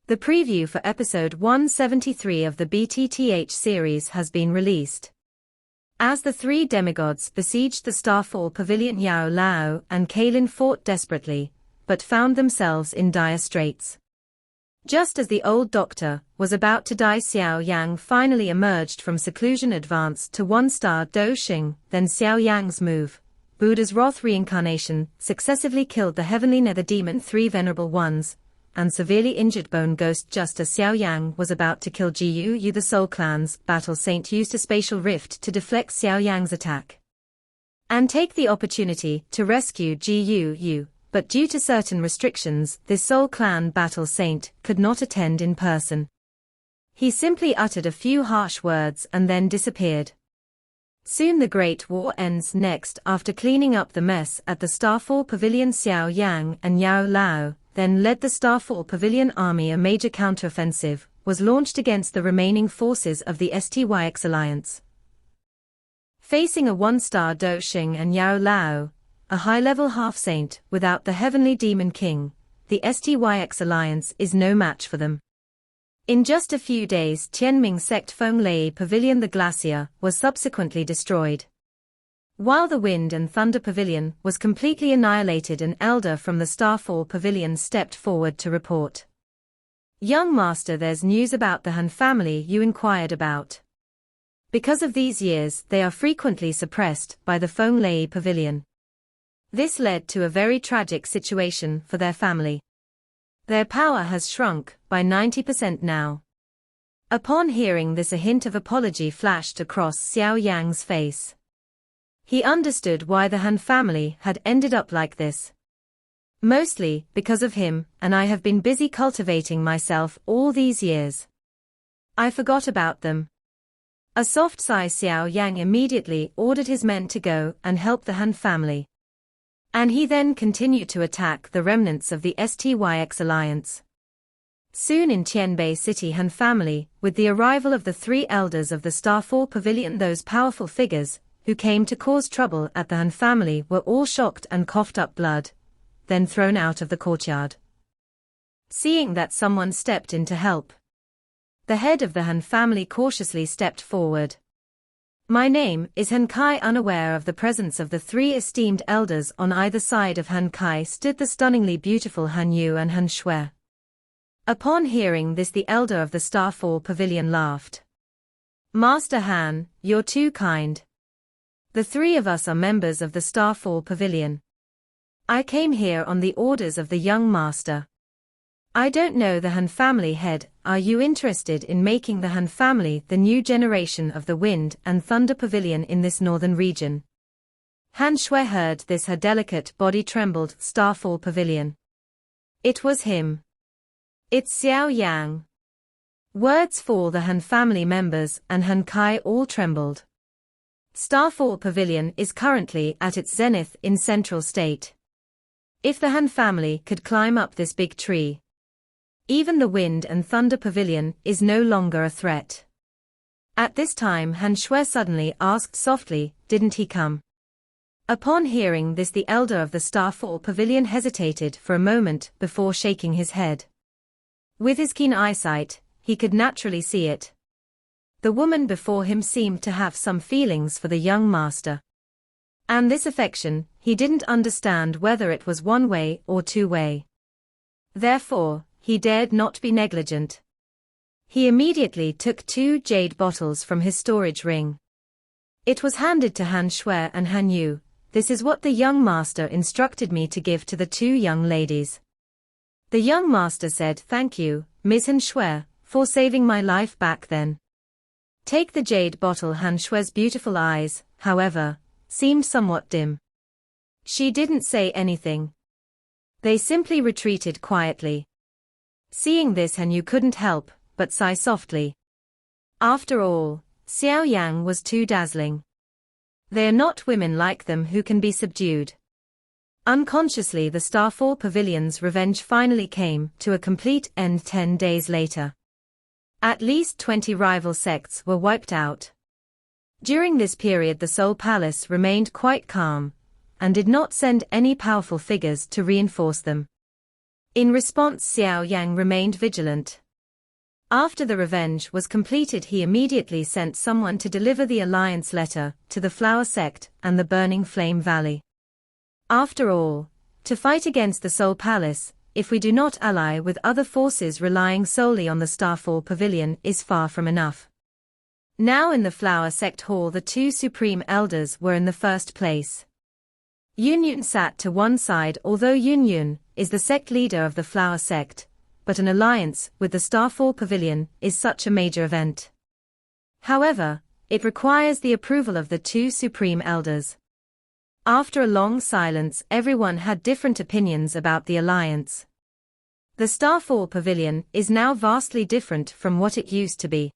The preview for episode 173 of the BTTH series has been released. As the three demigods besieged the Starfall Pavilion, Yao Lao and Kaelin fought desperately, but found themselves in dire straits. Just as the old doctor was about to die, Xiao Yan finally emerged from seclusion, advanced to one-star Doxing. Then Xiao Yan's move, Buddha's wrath reincarnation, successively killed the heavenly nether demon, three venerable ones, and severely injured Bone Ghost. Just as Xiao Yang was about to kill Yu, the Soul Clan's Battle Saint used a spatial rift to deflect Xiao Yang's attack and take the opportunity to rescue Yu. But due to certain restrictions, this Soul Clan Battle Saint could not attend in person. He simply uttered a few harsh words and then disappeared. Soon the Great War ends. Next, after cleaning up the mess at the Starfall Pavilion, Xiao Yang and Yao Lao then led the Starfall Pavilion army. A major counteroffensive was launched against the remaining forces of the STYX alliance. Facing a one-star Doxing and Yao Lao, a high-level half-saint without the Heavenly Demon King, the STYX alliance is no match for them. In just a few days, Tianming Sect Fenglei Pavilion, the glacier, was subsequently destroyed. While the Wind and Thunder Pavilion was completely annihilated, an elder from the Starfall Pavilion stepped forward to report. "Young master, there's news about the Han family you inquired about. Because of these years, they are frequently suppressed by the Fenglei Pavilion. This led to a very tragic situation for their family. Their power has shrunk by 90% now." Upon hearing this, a hint of apology flashed across Xiao Yang's face. He understood why the Han family had ended up like this. Mostly because of him, and I have been busy cultivating myself all these years. I forgot about them. A soft sigh. Xiao Yang immediately ordered his men to go and help the Han family. And he then continued to attack the remnants of the STYX alliance. Soon in Tianbei City, Han family, with the arrival of the three elders of the Starfall Pavilion, those powerful figures who came to cause trouble at the Han family, were all shocked and coughed up blood, then thrown out of the courtyard. Seeing that someone stepped in to help, the head of the Han family cautiously stepped forward. "My name is Han Kai." Unaware of the presence of the three esteemed elders, on either side of Han Kai stood the stunningly beautiful Han Yu and Han Shui. Upon hearing this, the elder of the Starfall Pavilion laughed. "Master Han, you're too kind. The three of us are members of the Starfall Pavilion. I came here on the orders of the young master. I don't know the Han family head. Are you interested in making the Han family the new generation of the Wind and Thunder Pavilion in this northern region?" Han Shui heard this, her delicate body trembled. Starfall Pavilion. It was him. It's Xiao Yang. Words for the Han family members and Han Kai all trembled. Starfall Pavilion is currently at its zenith in Central State. If the Han family could climb up this big tree, even the Wind and Thunder Pavilion is no longer a threat. At this time, Han Shui suddenly asked softly, "Didn't he come?" Upon hearing this, the elder of the Starfall Pavilion hesitated for a moment before shaking his head. With his keen eyesight, he could naturally see it. The woman before him seemed to have some feelings for the young master. And this affection, he didn't understand whether it was one-way or two-way. Therefore, he dared not be negligent. He immediately took 2 jade bottles from his storage ring. It was handed to Han Shui and Han Yu. "This is what the young master instructed me to give to the 2 young ladies." The young master said, "Thank you, Ms. Han Shui, for saving my life back then." Take the jade bottle. Han Shui's beautiful eyes, however, seemed somewhat dim. She didn't say anything. They simply retreated quietly. Seeing this, Han Yu couldn't help but sigh softly. After all, Xiao Yang was too dazzling. They are not women like them who can be subdued. Unconsciously, the Starfall Pavilion's revenge finally came to a complete end 10 days later. At least 20 rival sects were wiped out. During this period, the Soul Palace remained quite calm, and did not send any powerful figures to reinforce them. In response, Xiao Yan remained vigilant. After the revenge was completed, he immediately sent someone to deliver the alliance letter to the Flower Sect and the Burning Flame Valley. After all, to fight against the Soul Palace, if we do not ally with other forces relying solely on the Starfall Pavilion, is far from enough. Now in the Flower Sect Hall, the two Supreme Elders were in the first place. Yunyun sat to one side. Although Yunyun is the sect leader of the Flower Sect, but an alliance with the Starfall Pavilion is such a major event. However, it requires the approval of the two Supreme Elders. After a long silence, everyone had different opinions about the alliance. The Starfall Pavilion is now vastly different from what it used to be.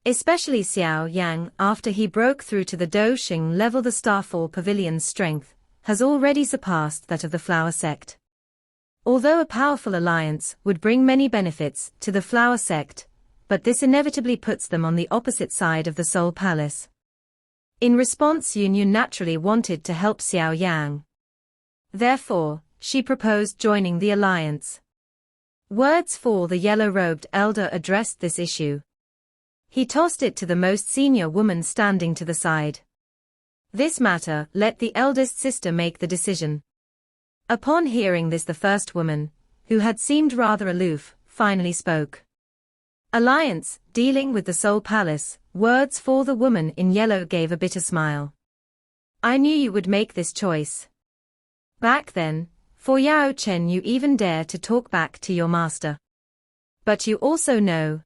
Especially Xiao Yang, after he broke through to the Doxing level, the Starfall Pavilion's strength has already surpassed that of the Flower Sect. Although a powerful alliance would bring many benefits to the Flower Sect, but this inevitably puts them on the opposite side of the Soul Palace. In response, Yunyun naturally wanted to help Xiao Yang. Therefore, she proposed joining the alliance. Words for the yellow-robed elder addressed this issue. He tossed it to the most senior woman standing to the side. This matter, let the eldest sister make the decision. Upon hearing this, the first woman, who had seemed rather aloof, finally spoke. Alliance, dealing with the Soul Palace. Words for the woman in yellow gave a bitter smile. I knew you would make this choice. Back then, for Yao Chen, you even dare to talk back to your master. But you also know.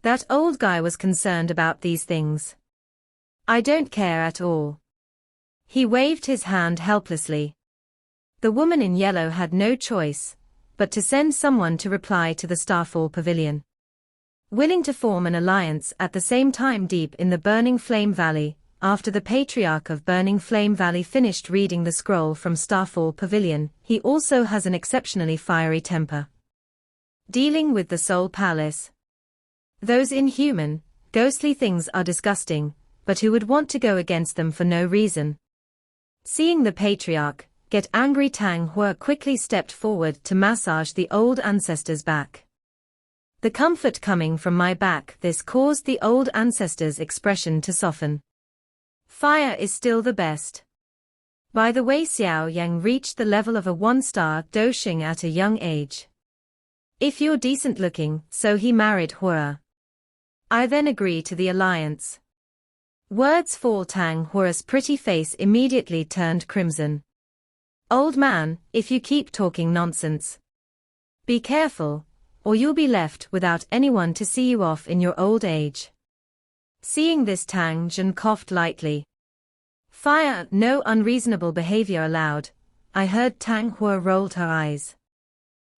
That old guy was concerned about these things. I don't care at all. He waved his hand helplessly. The woman in yellow had no choice but to send someone to reply to the Starfall Pavilion. Willing to form an alliance at the same time deep in the Burning Flame Valley. After the Patriarch of Burning Flame Valley finished reading the scroll from Starfall Pavilion, he also has an exceptionally fiery temper. Dealing with the Soul Palace. Those inhuman, ghostly things are disgusting, but who would want to go against them for no reason? Seeing the Patriarch get angry, Tang Hua quickly stepped forward to massage the old ancestor's back. The comfort coming from my back, this caused the old ancestor's expression to soften. Fire is still the best. By the way, Xiao Yang reached the level of a 1-star Doxing at a young age. If you're decent looking, so he married Hua. I then agree to the alliance. Words for Tang Hua's pretty face immediately turned crimson. Old man, if you keep talking nonsense, be careful, or you'll be left without anyone to see you off in your old age. Seeing this, Tang Jun coughed lightly. Fire, no unreasonable behavior allowed. I heard Tang Hua rolled her eyes.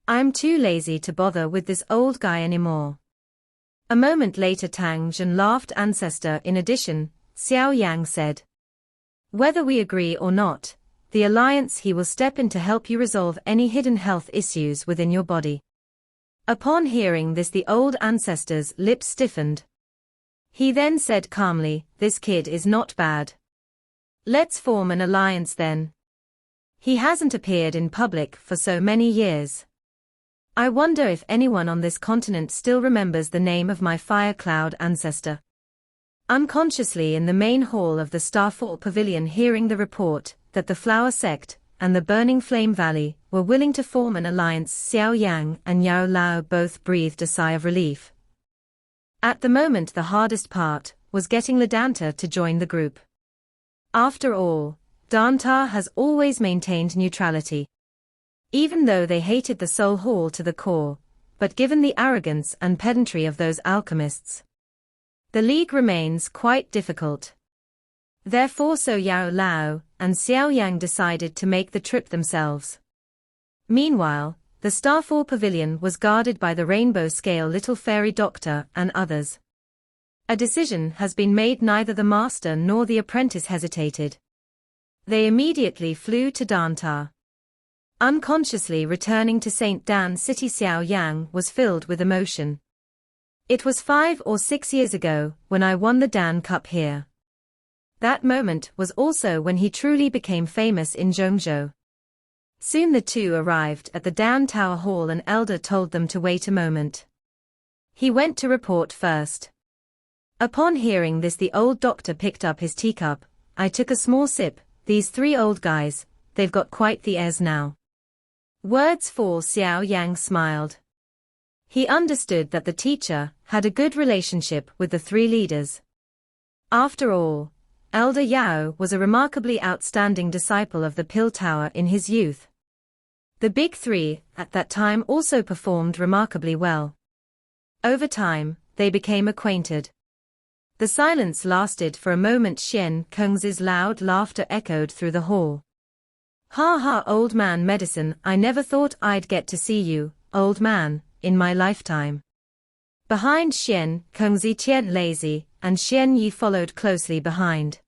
I'm too lazy to bother with this old guy anymore. A moment later, Tang Jun laughed. Ancestor, in addition, Xiao Yang said. Whether we agree or not, the alliance, he will step in to help you resolve any hidden health issues within your body. Upon hearing this, the old ancestor's lips stiffened. He then said calmly, this kid is not bad. Let's form an alliance then. He hasn't appeared in public for so many years. I wonder if anyone on this continent still remembers the name of my fire cloud ancestor. Unconsciously in the main hall of the Starfall Pavilion, hearing the report that the Flower Sect and the Burning Flame Valley were willing to form an alliance, Xiao Yang and Yao Lao both breathed a sigh of relief. At the moment, the hardest part was getting Ladanta to join the group. After all, Danta has always maintained neutrality. Even though they hated the Soul Hall to the core, but given the arrogance and pedantry of those alchemists, the league remains quite difficult. Therefore, so Yao Lao and Xiao Yang decided to make the trip themselves. Meanwhile, the Starfall Pavilion was guarded by the Rainbow Scale Little Fairy Doctor and others. A decision has been made. Neither the master nor the apprentice hesitated. They immediately flew to Danta. Unconsciously returning to St. Dan City, Xiao Yang was filled with emotion. It was 5 or 6 years ago when I won the Dan Cup here. That moment was also when he truly became famous in Zhongzhou. Soon the two arrived at the down tower hall and elder told them to wait a moment. He went to report first. Upon hearing this, the old doctor picked up his teacup. I took a small sip. These three old guys, they've got quite the airs now. Words fall. Xiao Yang smiled. He understood that the teacher had a good relationship with the three leaders. After all, Elder Yao was a remarkably outstanding disciple of the Pill Tower in his youth. The big three, at that time, also performed remarkably well. Over time, they became acquainted. The silence lasted for a moment. Xian Kengzi's loud laughter echoed through the hall. Ha ha, old man medicine, I never thought I'd get to see you, old man, in my lifetime. Behind Xian Kengzi, Tian Lazy and Xian Yi followed closely behind.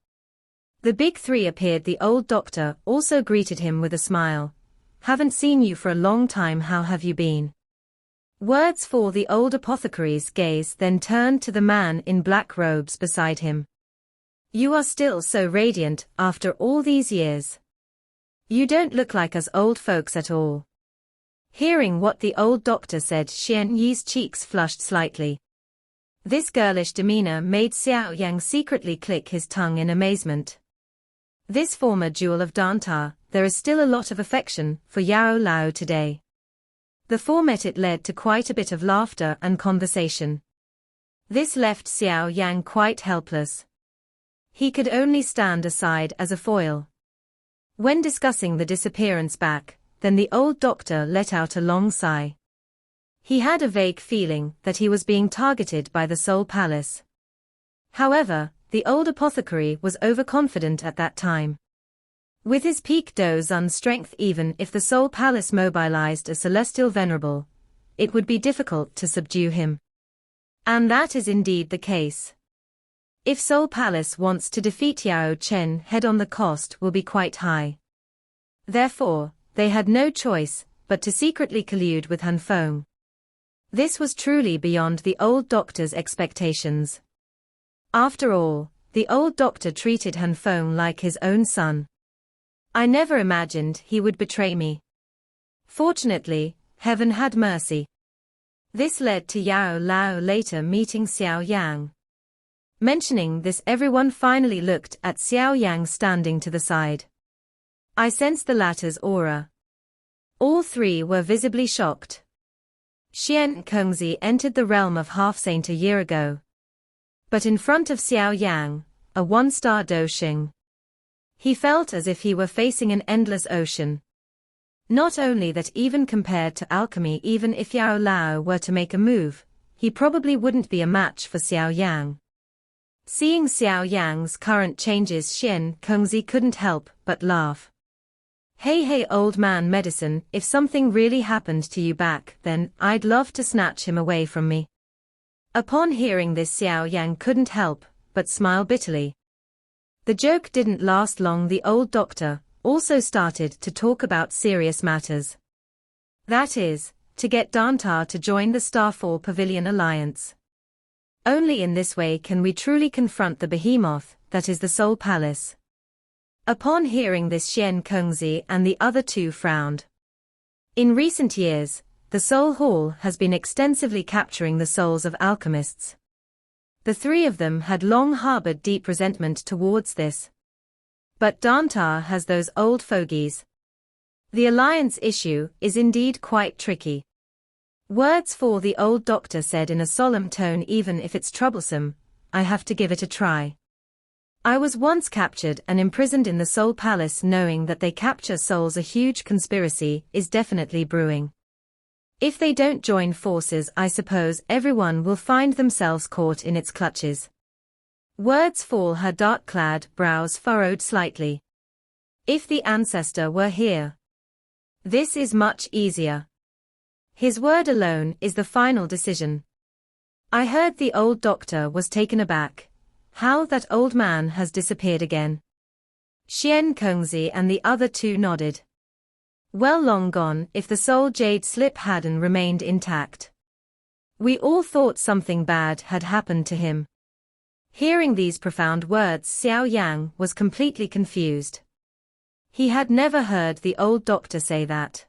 The big three appeared. The old doctor also greeted him with a smile. Haven't seen you for a long time, how have you been? Words fall. The old apothecary's gaze then turned to the man in black robes beside him. You are still so radiant after all these years. You don't look like us old folks at all. Hearing what the old doctor said, Xian Yi's cheeks flushed slightly. This girlish demeanor made Xiao Yang secretly click his tongue in amazement. This former jewel of Danta, there is still a lot of affection for Yao Lao today. The format it led to quite a bit of laughter and conversation. This left Xiao Yang quite helpless. He could only stand aside as a foil. When discussing the disappearance back, then the old doctor let out a long sigh. He had a vague feeling that he was being targeted by the Soul Palace. However, the old apothecary was overconfident at that time. With his peak Dozun strength, even if the Soul Palace mobilized a celestial venerable, it would be difficult to subdue him. And that is indeed the case. If Soul Palace wants to defeat Yao Chen head-on, the cost will be quite high. Therefore, they had no choice but to secretly collude with Han Feng. This was truly beyond the old doctor's expectations. After all, the old doctor treated Han Feng like his own son. I never imagined he would betray me. Fortunately, heaven had mercy. This led to Yao Lao later meeting Xiao Yang. Mentioning this, everyone finally looked at Xiao Yang standing to the side. I sensed the latter's aura. All three were visibly shocked. Xian Kengzi entered the realm of half-saint a year ago. But in front of Xiao Yang, a one-star Doshing, he felt as if he were facing an endless ocean. Not only that, even compared to alchemy, even if Yao Lao were to make a move, he probably wouldn't be a match for Xiao Yang. Seeing Xiao Yang's current changes, Xian Kengzi couldn't help but laugh. Hey old man medicine, if something really happened to you back then, I'd love to snatch him away from me. Upon hearing this, Xiao Yang couldn't help but smile bitterly. The joke didn't last long. The old doctor also started to talk about serious matters. That is, to get Danta to join the Starfall Pavilion Alliance. Only in this way can we truly confront the behemoth that is the Soul Palace. Upon hearing this, Xian Kengzi and the other two frowned. In recent years, the Soul Hall has been extensively capturing the souls of alchemists. The three of them had long harbored deep resentment towards this. But Danta has those old fogies. The alliance issue is indeed quite tricky. Words fall. The old doctor said in a solemn tone, even if it's troublesome, I have to give it a try. I was once captured and imprisoned in the Soul Palace. Knowing that they capture souls, a huge conspiracy is definitely brewing. If they don't join forces, I suppose everyone will find themselves caught in its clutches. Words fall. Her dark-clad brows furrowed slightly. If the ancestor were here. This is much easier. His word alone is the final decision. I heard the old doctor was taken aback. How that old man has disappeared again. Xian Kengzi and the other two nodded. Well, long gone if the soul jade slip hadn't remained intact. We all thought something bad had happened to him. Hearing these profound words, Xiao Yang was completely confused. He had never heard the old doctor say that.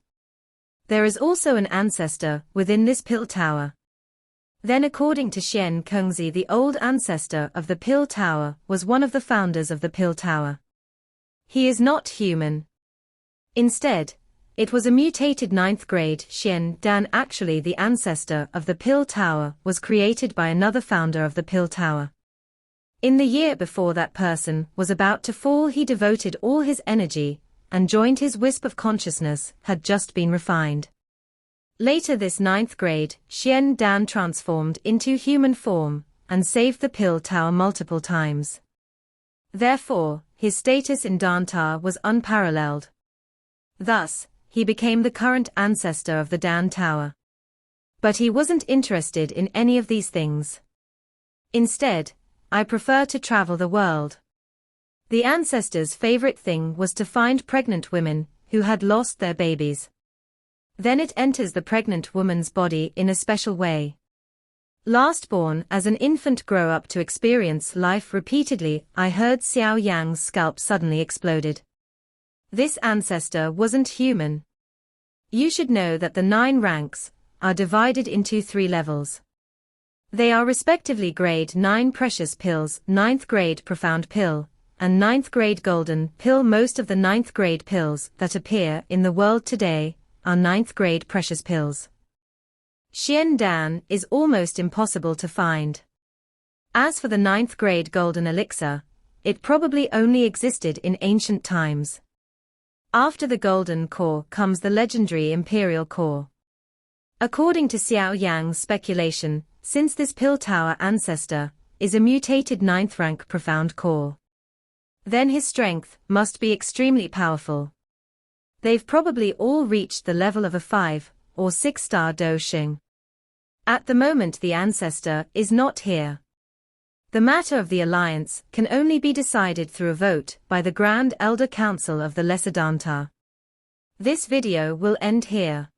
There is also an ancestor within this pill tower. Then according to Xian Kengzi, the old ancestor of the pill tower was one of the founders of the pill tower. He is not human. Instead, it was a mutated 9th grade Xian Dan. Actually, the ancestor of the pill tower was created by another founder of the pill tower. In the year before that person was about to fall, he devoted all his energy and joined his wisp of consciousness had just been refined. Later this 9th grade Xian Dan transformed into human form and saved the pill tower multiple times. Therefore, his status in Dantar was unparalleled. Thus, he became the current ancestor of the Dan Tower. But he wasn't interested in any of these things. Instead, I prefer to travel the world. The ancestor's favorite thing was to find pregnant women who had lost their babies. Then it enters the pregnant woman's body in a special way. Last born as an infant grow up to experience life repeatedly. I heard Xiao Yan's scalp suddenly exploded. This ancestor wasn't human. You should know that the 9 ranks are divided into 3 levels. They are respectively grade 9 precious pills, 9th grade profound pill, and 9th grade golden pill. Most of the 9th grade pills that appear in the world today are 9th grade precious pills. Xian Dan is almost impossible to find. As for the 9th grade golden elixir, it probably only existed in ancient times. After the golden core comes the legendary imperial core. According to Xiao Yan's speculation, since this pill tower ancestor is a mutated 9th rank profound core, then his strength must be extremely powerful. They've probably all reached the level of a 5 or 6-star Do Xing. At the moment the ancestor is not here. The matter of the alliance can only be decided through a vote by the Grand Elder Council of the Lesser Dantar. This video will end here.